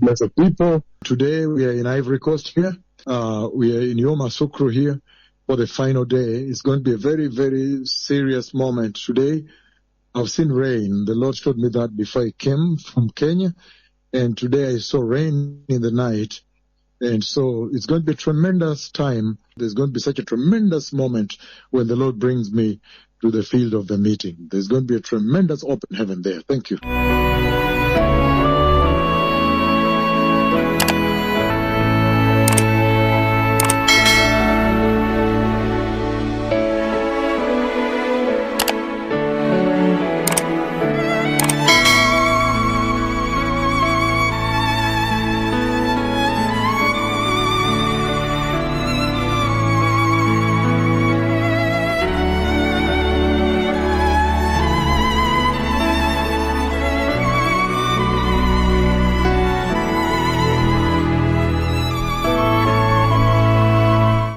blessed people. Today we are in Ivory Coast here. We are in Yamoussoukro here for the final day. It's going to be a very, very serious moment today. I've seen rain. The Lord showed me that before I came from Kenya. And today I saw rain in the night. And so it's going to be a tremendous time. There's going to be such a tremendous moment when the Lord brings me to the field of the meeting. There's going to be a tremendous open heaven there. Thank you.